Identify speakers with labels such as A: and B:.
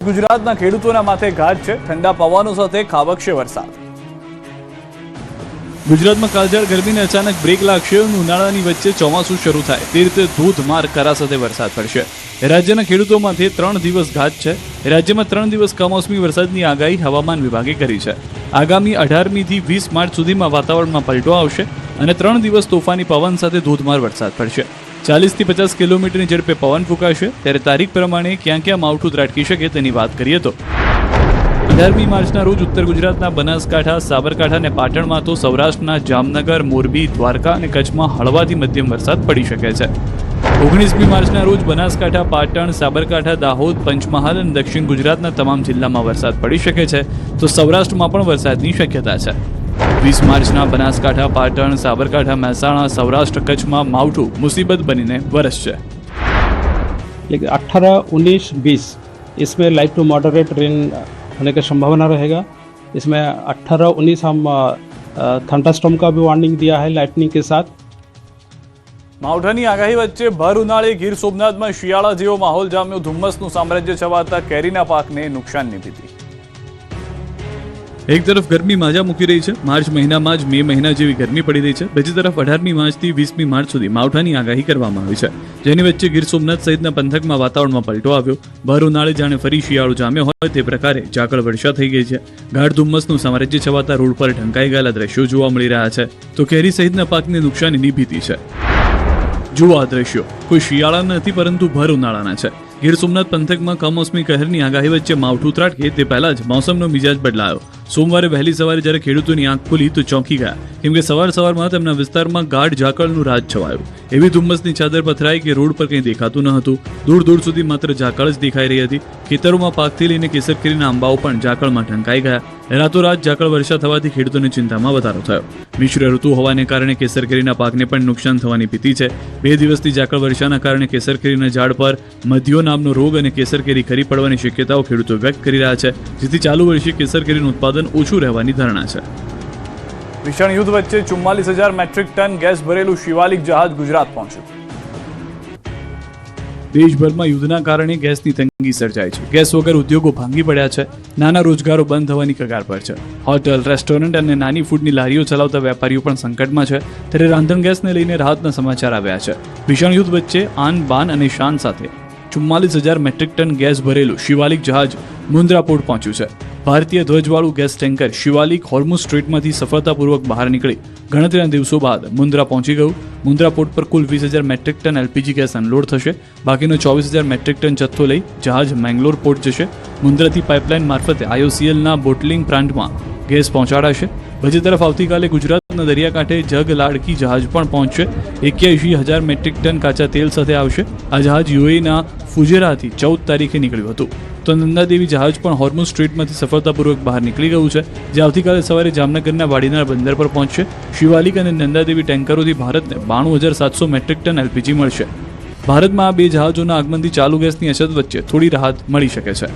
A: ગુજરાતના ખેડૂતોના માથે ઘાટ છે. ઠંડા પવનો સાથે ખાબકશે વરસાદ. ગુજરાતમાં કાળઝાળ ગરમીને અચાનક બ્રેક લાગશે અને ઉનાળાની વચ્ચે ચોમાસું શરૂ થાય તે રીતે ધોધમાર કરા સાથે વરસાદ પડશે. રાજ્યના ખેડૂતો માથે 3 દિવસ ઘાટ છે. રાજ્યમાં 3 દિવસ કમોસમી વરસાદની આગાહી હવામાન વિભાગે કરી છે. આગામી 18મી થી 20 માર્ચ સુધીમાં વાતાવરણમાં પલટો આવશે અને 3 દિવસ તોફાની પવન સાથે ધોધમાર વરસાદ પડશે. 40 થી 50 કિલોમીટરની ઝડપે પવન ફૂંકાશે. ત્યારે તારીખ પ્રમાણે ક્યાં ક્યાં માવઠું ત્રાટકી શકે તેની વાત કરીએ તો 18મી માર્ચના રોજ ઉત્તર ગુજરાતના બનાસકાંઠા, સાબરકાંઠા અને પાટણમાં તો સૌરાષ્ટ્રના જામનગર, મોરબી, દ્વારકા અને કચ્છમાં હળવાથી મધ્યમ વરસાદ પડી શકે છે. 19મી માર્ચના રોજ બનાસકાંઠા, પાટણ, સાબરકાંઠા, દાહોદ, પંચમહાલ અને દક્ષિણ ગુજરાતના તમામ જિલ્લામાં વરસાદ પડી શકે છે, તો સૌરાષ્ટ્રમાં પણ વરસાદની શક્યતા છે. 20 માર્ચના बनासकांठा, पाटण, साबरकांठा, महसाणा, सौराष्ट्र, कच्छ में मावठू मुसीबत बनीने वरसशे.
B: लेकिन 18, 19, 20 इसमें लाइट टू मॉडरेट रेन होने की संभावना रहेगा. इसमें 18, 19 हम थंडरस्टॉर्म का भी वार्निंग दिया है लाइटनिंग के साथ.
A: માવઠાની આગાહી વચ્ચે ભર ઉનાળે ગીર સોમનાથમાં શિયાળા જેવો માહોલ જામ્યો. ધુમ્મસનું સામ્રાજ્ય છવાતા કેરીના પાકને નુકસાનની ભીતિ. એક તરફ ગરમી માજા મૂકી રહી છે. માર્ચ મહિનામાં જ મે મહિના જેવી ગરમી પડી રહી છે. બીજી તરફ 18મી માર્ચથી 20મી માર્ચ સુધી માવઠાની આગાહી કરવામાં આવી છે, જેની વચ્ચે ગીર સોમનાથ સહિતના પંથકમાં વાતાવરણમાં પલટો આવ્યો. ભર ઉનાળે જાણે ફરી શિયાળો જામ્યો હોય તે પ્રકારે ઝાકળ વર્ષા થઈ ગઈ છે. ગાઢ ધુમ્મસનું સામ્રાજ્ય છવાતા રોડ પર ઢંકાઈ ગયેલા દ્રશ્યો જોવા મળી રહ્યા છે, તો કેરી સહિતના પાકને નુકસાનીની ભીતિ છે. જુઓ આ દ્રશ્યો કોઈ શિયાળાના નથી પરંતુ ભર ઉનાળાના છે. ગીર સોમનાથ પંથકમાં કમોસમી કહેરની આગાહી વચ્ચે માવઠું ત્રાટકે તે પહેલા જ મોસમનો મિજાજ બદલાયો. સોમવારે વહેલી સવારે જ્યારે ખેડૂતોની આંખ ખુલી તો ચોંકી ગયા, કેમ કે સવારમાં તેમના વિસ્તારમાં ગાઢ ઝાકળનું રાજ છવાયું. એવી ધુમ્મસની ચાદર પથરાઈ કે રોડ પર કંઈ દેખાતું ન હતું. દૂર દૂર સુધી માત્ર ઝાકળ જ દેખાઈ રહી હતી. ખેતરોમાં પાકથી લઈને કેસર કેરીના આંબાઓ પણ ઝાકળમાં ઢંકાઈ ગયા. રાતોરાત ઝાકળ વર્ષા થવાથી ખેડૂતોની ચિંતામાં વધારો થયો. મિશ્ર ઋતુ હોવાને કારણે કેસર કેરીના પાકને પણ નુકસાન થવાની ભીતિ છે. 2 દિવસથી ઝાકળ વર્ષાના કારણે કેસર કેરીના ઝાડ પર મધ્યો નામનો રોગ અને કેસર કેરી ખરી પડવાની શક્યતાઓ ખેડૂતો વ્યક્ત કરી રહ્યા છે, જેથી ચાલુ વર્ષે કેસર કેરીનું ઉત્પાદન ઓછું રહેવાની ધારણા છે. ભીષણ યુદ્ધ વચ્ચે 44,000 મેટ્રિક ટન ગેસ ભરેલું શિવાલિક જહાજ ગુજરાત પહોંચ્યું. દેશભરમાં યુદ્ધના કારણે ગેસની તંગી સર્જાઈ છે. ગેસ વગર ઉદ્યોગો ભાંગી પડ્યા છે. નાના રોજગારો બંધ થવાની કગાર પર છે. હોટલ, રેસ્ટોરન્ટ અને નાની ફૂડની લારીઓ ચલાવતા વેપારીઓ પણ સંકટમાં છે. ત્યારે રાંધણ ગેસને લઈને રાહતના સમાચાર આવ્યા છે. ભીષણ યુદ્ધ વચ્ચે આન બાન અને શાન સાથે 44,000 મેટ્રિક ટન ગેસ ભરેલું શિવાલિક જહાજ મુન્દ્રા પોર્ટ પહોંચ્યું છે. ભારતીય ધ્વજવાળું ગેસ ટેન્કર શિવાલિક હોર્મુઝ સ્ટ્રેટમાંથી સફળતાપૂર્વક બહાર નીકળી ગણતરીના દિવસો બાદ મુન્દ્રા પહોંચી ગયું. મુન્દ્રા પોર્ટ પર કુલ 20,000 metric ton LPG gas unload થશે. બાકીનો 24,000 મેટ્રિક ટન જથ્થો લઈ જહાજ મેંગલોર પોર્ટ જશે. મુન્દ્રાથી પાઇપલાઇન મારફતે IOCLના બોટલિંગ પ્લાન્ટમાં ગેસ પહોંચાડાશે. બીજી તરફ આવતીકાલે ગુજરાતના દરિયાકાંઠે જગ લાડકી જહાજ પણ પહોંચશે. 81,000 મેટ્રિક ટન કાચા તેલ સાથે આવશે. આ જહાજ UAEના ફુજેરાથી 14 તારીખે નીકળ્યું હતું. તો નંદાદેવી જહાજ પણ હોર્મુઝ સ્ટ્રેટમાંથી સફળતાપૂર્વક બહાર નીકળી ગયું છે, જે આવતીકાલે સવારે જામનગરના વાડીનાર બંદર પર પહોંચશે. શિવાલિક અને નંદાદેવી ટેન્કરોથી ભારતને 92,700 મેટ્રિક ટન એલપીજી મળશે. ભારતમાં આ 2 જહાજોના આગમનથી ચાલુ ગેસની અછત વચ્ચે થોડી રાહત મળી શકે છે.